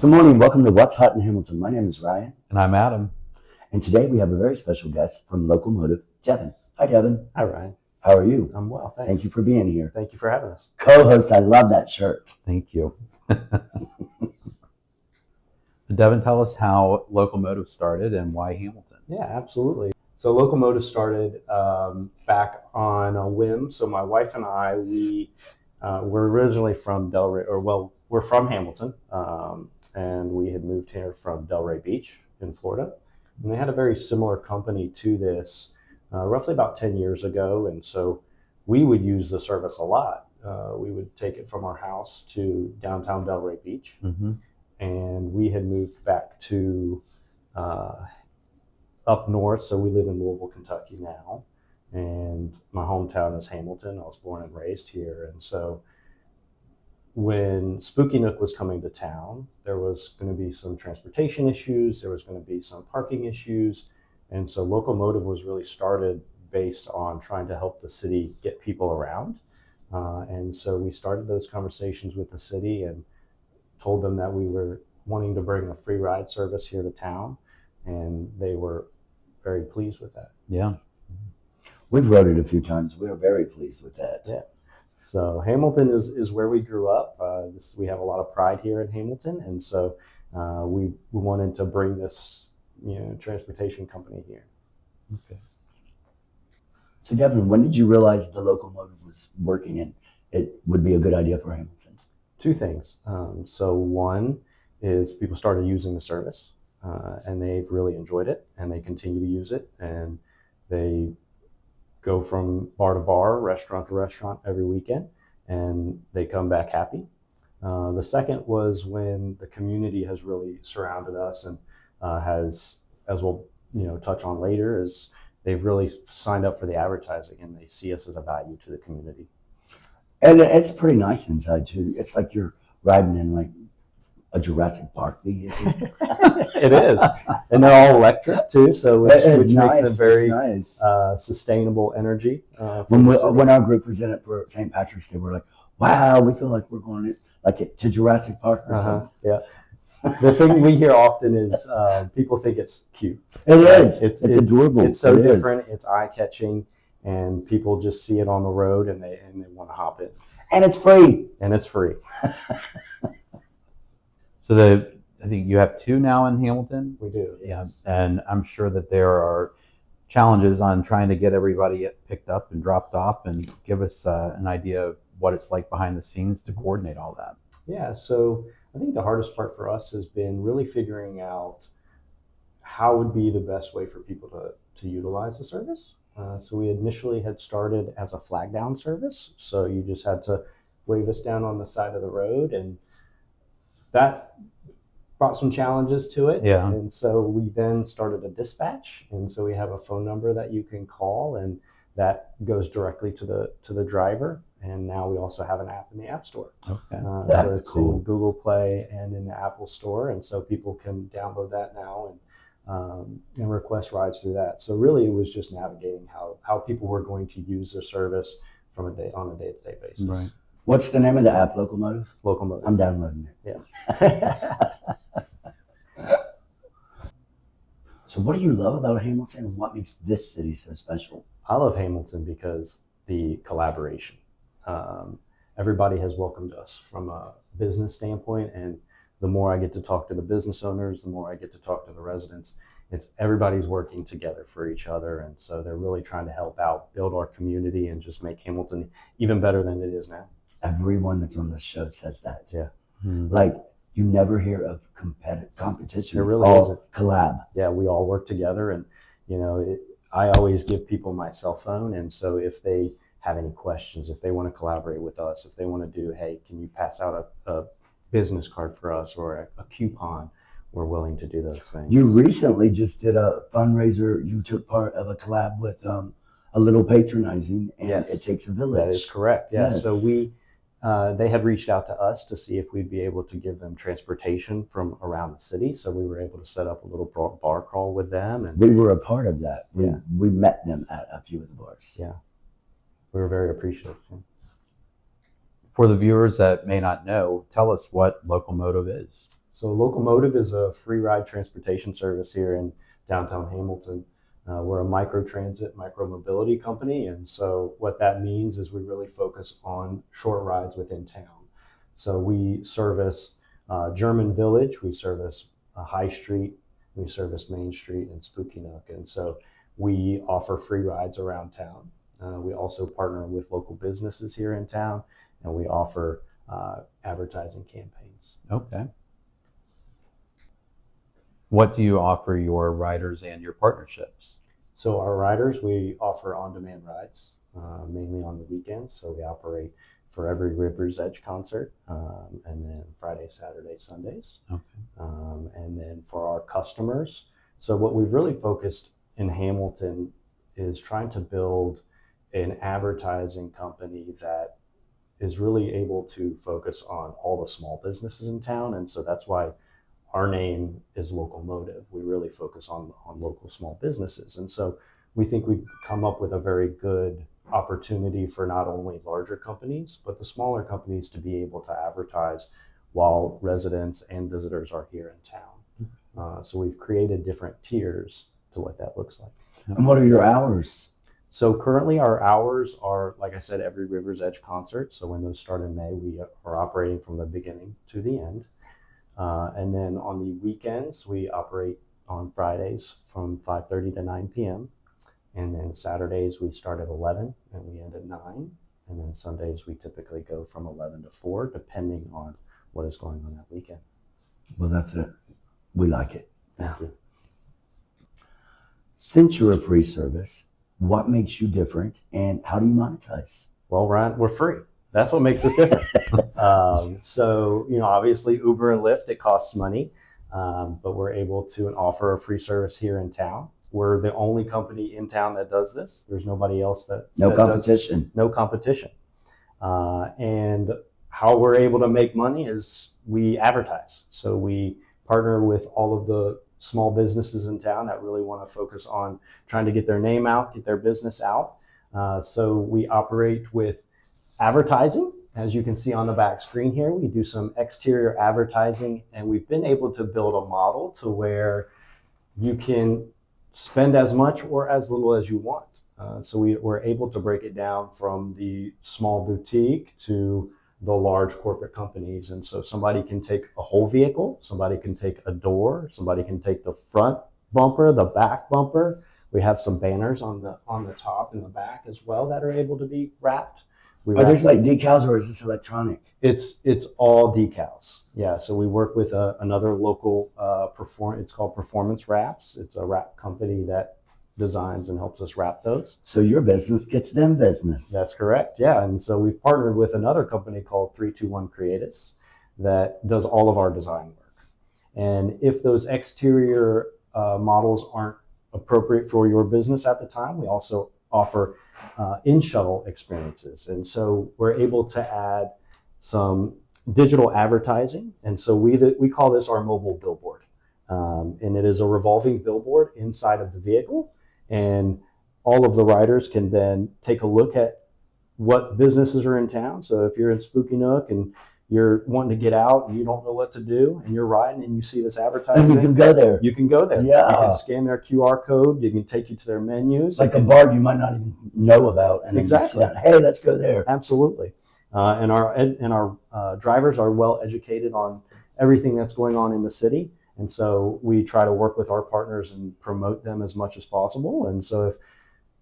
Good morning. Welcome to What's Hot in Hamilton. My name is Ryan. And I'm Adam. And today we have a very special guest from LocalMotive, Devin. Hi, Devin. Hi, Ryan. How are you? I'm well, thanks. Thank you for being here. Thank you for having us. Co-host, I love that shirt. Thank you. Devin, tell us how LocalMotive started and why Hamilton. Yeah, absolutely. So LocalMotive started back on a whim. So my wife and I, we were originally from we're from Hamilton, and we had moved here from Delray Beach in Florida. And they had a very similar company to this roughly about 10 years ago. And so we would use the service a lot. We would take it from our house to downtown Delray Beach. Mm-hmm. And we had moved back to up north, so we live in Louisville, Kentucky now, and my hometown is Hamilton. I was born and raised here, and so when Spooky Nook was coming to town, there was going to be some transportation issues, there was going to be some parking issues, and so LocalMotive was really started based on trying to help the city get people around, and so we started those conversations with the city and told them that we were wanting to bring a free ride service here to town, and they were very pleased with that. Yeah. We've rode it a few times. We're very pleased with that. Yeah. So Hamilton is where we grew up. We have a lot of pride here in Hamilton, and so we wanted to bring this transportation company here. Okay. So Devin, when did you realize the LocalMotive was working and it would be a good idea for Hamilton? Two things. So one is people started using the service, and they've really enjoyed it, and they continue to use it, and they go from bar to bar, restaurant to restaurant every weekend, and they come back happy. The second was when the community has really surrounded us and has, as we'll touch on later, is they've really signed up for the advertising and they see us as a value to the community. And it's pretty nice inside too. It's like you're riding in like a Jurassic Park vehicle. It is, and they're all electric too, so which nice. Makes it very nice. Sustainable energy. When our group was in it for St. Patrick's Day, we're like, "Wow, we feel like we're going to Jurassic Park or something." Yeah. The thing we hear often is people think it's cute. It is. It's adorable. It's so different. It's eye-catching, and people just see it on the road and they want to hop in. And it's free. And it's free. So I think you have two now in Hamilton. We do. Yeah, and I'm sure that there are challenges on trying to get everybody picked up and dropped off, and give us an idea of what it's like behind the scenes to coordinate all that. Yeah, so I think the hardest part for us has been really figuring out how would be the best way for people to utilize the service. So we initially had started as a flag down service, so you just had to wave us down on the side of the road, and that brought some challenges to it. Yeah. And so we then started a dispatch, and so we have a phone number that you can call, and that goes directly to the driver. And now we also have an app in the App Store. Okay. That's so it's cool. in Google Play and in the Apple Store, and so people can download that now and request rides through that. So really, it was just navigating how people were going to use the service on a day-to-day basis. Right. What's the name of the app, LocalMotive? LocalMotive. I'm downloading it. Yeah. So what do you love about Hamilton and what makes this city so special? I love Hamilton because the collaboration. Everybody has welcomed us from a business standpoint, and the more I get to talk to the business owners, the more I get to talk to the residents. Everybody's working together for each other, and so they're really trying to help out, build our community, and just make Hamilton even better than it is now. Everyone that's on this show says that. Yeah. Mm-hmm. Like, you never hear of competition. It really it's all isn't. collab. Yeah, we all work together, and I always give people my cell phone, and so if they have any questions, if they want to collaborate with us, if they want to do, hey, can you pass out a business card for us or a coupon, we're willing to do those things. You recently just did a fundraiser. You took part of a collab with A Little Patronizing, and Yes. It Takes a Village. That is correct. Yeah. Yes. So they had reached out to us to see if we'd be able to give them transportation from around the city. So we were able to set up a little bar crawl with them, and We were a part of that. Yeah. We met them at a few of the bars. yeah, we were very appreciative. For the viewers that may not know, tell us what LocalMotive is. So LocalMotive is a free ride transportation service here in downtown Hamilton. We're a microtransit, micromobility company, and so what that means is we really focus on short rides within town. So we service German Village, we service High Street, we service Main Street and Spooky Nook, and so we offer free rides around town. We also partner with local businesses here in town, and we offer advertising campaigns. Okay. What do you offer your riders and your partnerships? So our riders, we offer on-demand rides, mainly on the weekends. So we operate for every River's Edge concert, and then Friday, Saturday, Sundays. Okay. And then for our customers, so what we've really focused in Hamilton is trying to build an advertising company that is really able to focus on all the small businesses in town. And so that's why our name is LocalMotive. We really focus on local small businesses. And so we think we've come up with a very good opportunity for not only larger companies, but the smaller companies to be able to advertise while residents and visitors are here in town. So we've created different tiers to what that looks like. And what are your hours? So currently our hours are, like I said, every River's Edge concert. So when those start in May, we are operating from the beginning to the end. And then on the weekends, we operate on Fridays from 5:30 to 9 p.m. And then Saturdays, we start at 11 and we end at 9. And then Sundays, we typically go from 11 to 4, depending on what is going on that weekend. Well, that's it. We like it. Thank you. Since you're a free service, what makes you different and how do you monetize? Well, Ryan, we're free. That's what makes us different. So, obviously Uber and Lyft, it costs money, but we're able to offer a free service here in town. We're the only company in town that does this. There's nobody else that competition. No competition. And how we're able to make money is we advertise. So we partner with all of the small businesses in town that really want to focus on trying to get their name out, get their business out. So we operate with advertising. As you can see on the back screen here, we do some exterior advertising, and we've been able to build a model to where you can spend as much or as little as you want. So we're able to break it down from the small boutique to the large corporate companies. And so somebody can take a whole vehicle, somebody can take a door, somebody can take the front bumper, the back bumper. We have some banners on the top and the back as well that are able to be wrapped. Are these like decals or is this electronic? It's all decals. Yeah. So we work with another local it's called Performance Wraps. It's a wrap company that designs and helps us wrap those. So your business gets them business. That's correct. Yeah. And so we've partnered with another company called 321 Creatives that does all of our design work. And if those exterior models aren't appropriate for your business at the time, we also offer in-shuttle experiences. And so we're able to add some digital advertising. And so we call this our mobile billboard. And it is a revolving billboard inside of the vehicle. And all of the riders can then take a look at what businesses are in town. So if you're in Spooky Nook and you're wanting to get out and you don't know what to do and you're riding and you see this advertising, and you can go there. You can go there. Yeah. You can scan their QR code. You can take you to their menus. Like a bar you might not even know about. And Exactly. Hey, let's go there. Absolutely. And our drivers are well educated on everything that's going on in the city. And so we try to work with our partners and promote them as much as possible. And so if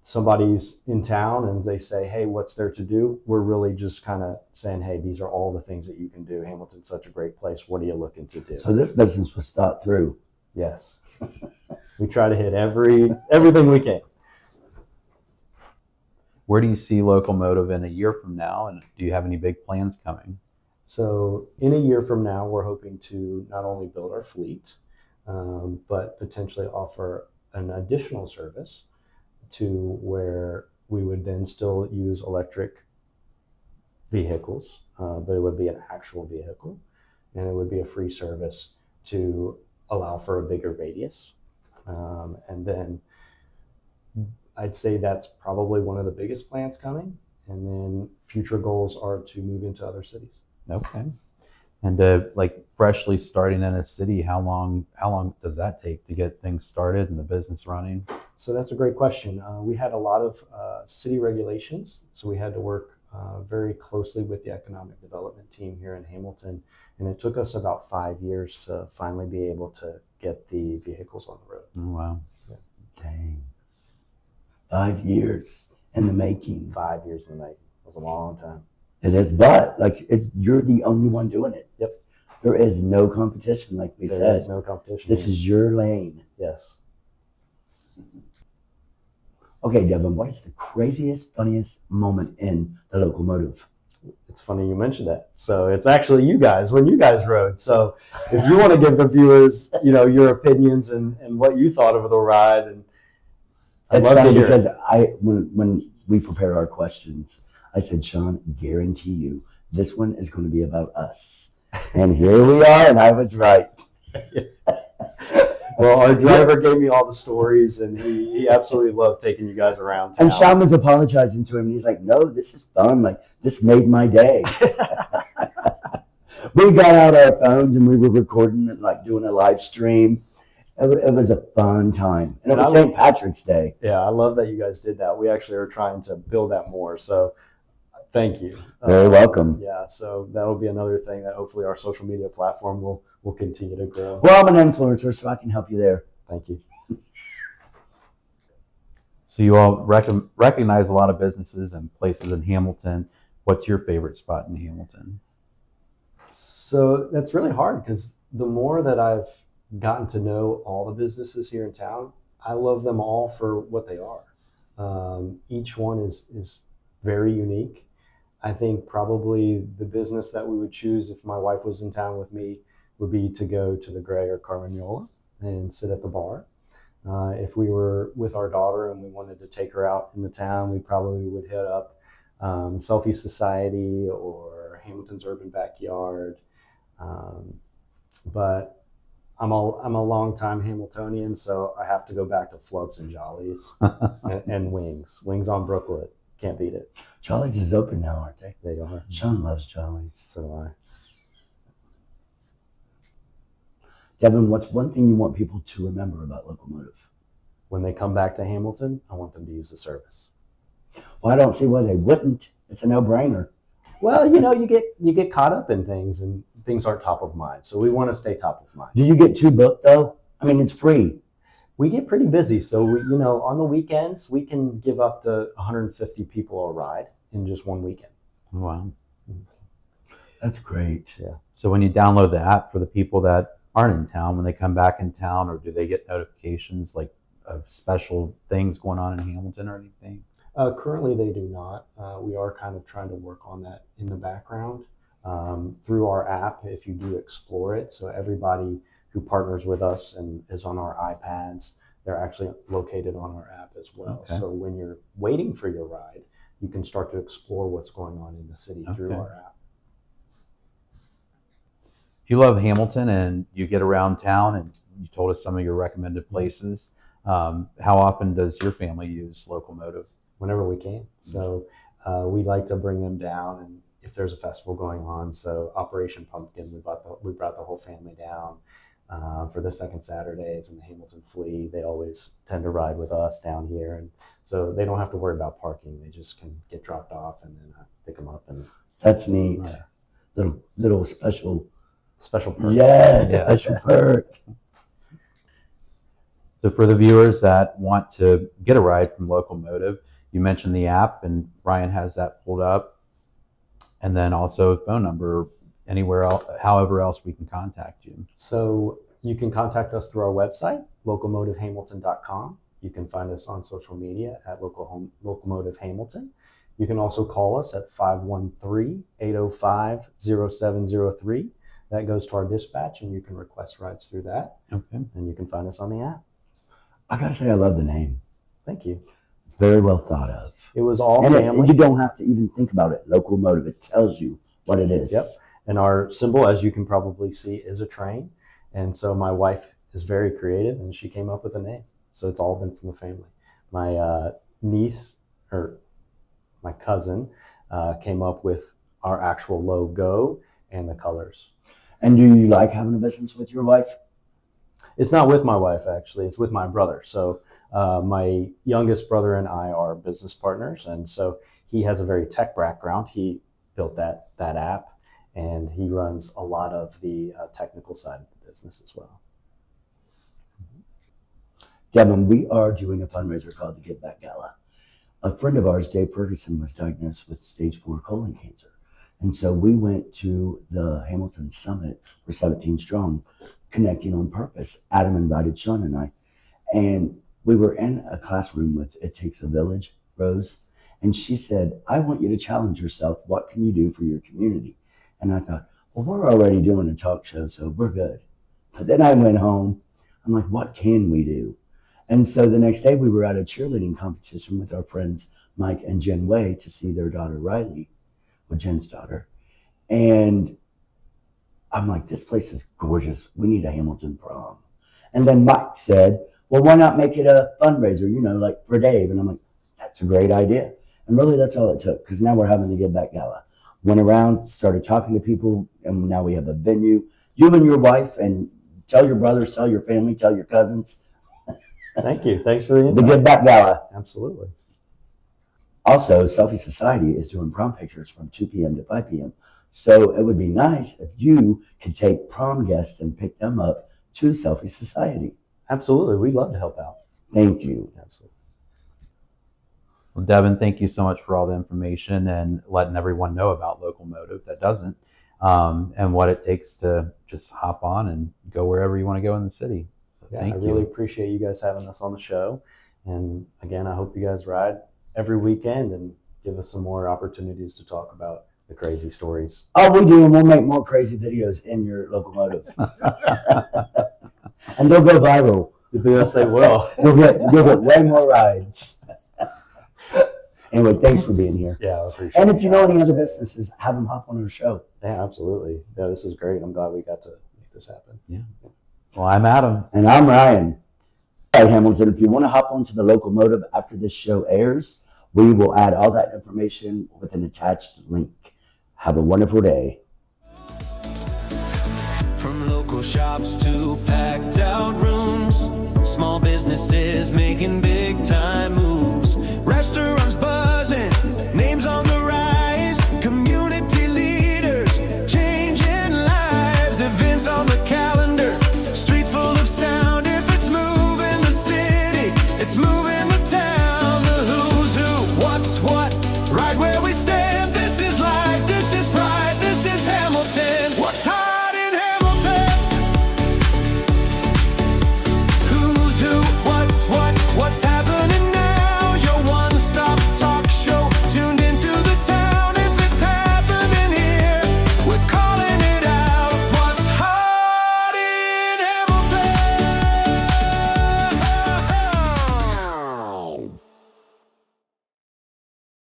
somebody's in town and they say, hey, what's there to do? We're really just kind of saying, hey, these are all the things that you can do. Hamilton's such a great place. What are you looking to do? So this business was thought through. Yes. We try to hit everything we can. Where do you see LocalMotive in a year from now? And do you have any big plans coming? So in a year from now, we're hoping to not only build our fleet, but potentially offer an additional service to where we would then still use electric vehicles, but it would be an actual vehicle, and it would be a free service to allow for a bigger radius. And then I'd say that's probably one of the biggest plans coming. And then future goals are to move into other cities. Okay. And like freshly starting in a city, how long does that take to get things started and the business running? So that's a great question. We had a lot of city regulations, so we had to work very closely with the economic development team here in Hamilton, and it took us about 5 years to finally be able to get the vehicles on the road. Oh, wow. Dang. 5 years in the making. 5 years in the making. It was a long time. It is, but like you're the only one doing it. Yep. There is no competition, like we There said. is no competition. This is your lane. Yes. Okay, Devin, what is the craziest, funniest moment in the locomotive? It's funny you mentioned that. So it's actually you guys when you guys rode. So if you want to give the viewers, your opinions and what you thought of the ride, and I'd It's love to funny hear because it. when we prepare our questions, I said, Sean, guarantee you this one is going to be about us. And here we are, and I was right. Well, our driver gave me all the stories, and he absolutely loved taking you guys around town. And Sean was apologizing to him, and he's like, no, this is fun. Like, this made my day. We got out our phones, and we were recording and, like, doing a live stream. It was a fun time. And it was St. Patrick's Day. Yeah, I love that you guys did that. We actually are trying to build that more. So thank you. Very welcome. Yeah, so that'll be another thing that hopefully our social media platform will continue to grow. Well, I'm an influencer, so I can help you there. Thank you. So you all recognize a lot of businesses and places in Hamilton. What's your favorite spot in Hamilton? So that's really hard because the more that I've gotten to know all the businesses here in town, I love them all for what they are. Each one is very unique. I think probably the business that we would choose if my wife was in town with me would be to go to the Grey or Carmagnola and sit at the bar. If we were with our daughter and we wanted to take her out in the town, we probably would hit up Selfie Society or Hamilton's Urban Backyard. But I'm a long-time Hamiltonian, so I have to go back to Floats and Jollies and Wings. Wings on Brookwood. Can't beat it. Jollies is open now, aren't they? They are. Sean loves Jollies. So do I. Devin, what's one thing you want people to remember about LocalMotive? When they come back to Hamilton, I want them to use the service. Well, I don't see why they wouldn't. It's a no-brainer. Well, you get caught up in things, and things aren't top of mind. So we want to stay top of mind. Do you get too booked though? I mean, it's free. We get pretty busy, so we, on the weekends we can give up to 150 people a ride in just one weekend. Wow. That's great. Yeah. So when you download the app, for the people that aren't in town, when they come back in town, or do they get notifications like of special things going on in Hamilton or anything? Currently, they do not. We are kind of trying to work on that in the background through our app. If you do explore it, so everybody who partners with us and is on our iPads, they're actually located on our app as well. Okay. So when you're waiting for your ride, you can start to explore what's going on in the city through Okay. our app. You love Hamilton and you get around town, and you told us some of your recommended places. How often does your family use LocalMotive? Whenever we can. So we like to bring them down, and if there's a festival going on, so Operation Pumpkin, we brought the whole family down for the second Saturdays, and the Hamilton Flea. They always tend to ride with us down here, and so they don't have to worry about parking. They just can get dropped off, and then pick them up. And That's neat. Little special. special perk. Yes, Yeah. special perk. So for the viewers that want to get a ride from LocalMotive, you mentioned the app, and Ryan has that pulled up, and then also a phone number, anywhere else, however else we can contact you. So you can contact us through our website, localmotivehamilton.com. You can find us on social media at LocalMotive Hamilton. You can also call us at 513-805-0703. That goes to our dispatch, and you can request rides through that. Okay. And you can find us on the app. I gotta say, I love the name. Thank you. It's very well thought of. It was all And family. you don't have to even think about it. LocalMotive, it tells you what it is. Yep. And our symbol, as you can probably see, is a train. And so my wife is very creative, and she came up with a name. So it's all been from the family. My niece, or my cousin, came up with our actual logo and the colors. And do you like having a business with your wife? It's not with my wife, actually. It's with my brother. So my youngest brother and I are business partners, and so he has a very tech background. He built that app, and he runs a lot of the technical side of the business as well. Devin, we are doing a fundraiser called the Give Back Gala. A friend of ours, Dave Ferguson, was diagnosed with stage 4 colon cancer. And so we went to the Hamilton Summit for 17 Strong, connecting on purpose. Adam invited Sean and I. And we were in a classroom with It Takes a Village, Rose. And she said, I want you to challenge yourself. What can you do for your community? And I thought, well, we're already doing a talk show, so we're good. But then I went home. I'm like, what can we do? And so the next day we were at a cheerleading competition with our friends Mike and Jen Way to see their daughter Riley, with Jen's daughter. And I'm like, this place is gorgeous. We need a Hamilton prom. And then Mike said, well, why not make it a fundraiser, like for Dave? And I'm like, that's a great idea. And really that's all it took, because now we're having the Give Back Gala. Went around, started talking to people, and now we have a venue. You and your wife, and tell your brothers, tell your family, tell your cousins. Thank you. Thanks for the The invite. Give Back Gala. Absolutely. Also, Selfie Society is doing prom pictures from 2 p.m. to 5 p.m. So it would be nice if you could take prom guests and pick them up to Selfie Society. Absolutely. We'd love to help out. Thank you. Absolutely. Well, Devin, thank you so much for all the information and letting everyone know about LocalMotive that doesn't, and what it takes to just hop on and go wherever you want to go in the city. So Yeah, thank I you. really appreciate you guys having us on the show. And again, I hope you guys ride every weekend and give us some more opportunities to talk about the crazy stories. Oh, we do, and we'll make more crazy videos in your LocalMotive. And they'll go viral. Yes, they will. You'll get way more rides. Anyway, thanks for being here. Yeah, I appreciate it. And if you know any other businesses, have them hop on our show. Yeah, absolutely. Yeah, this is great. I'm glad we got to make this happen. Yeah. Well, I'm Adam. And I'm Ryan. All right, Hamilton, if you want to hop onto the LocalMotive after this show airs, we will add all that information with an attached link. Have a wonderful day. From local shops to packed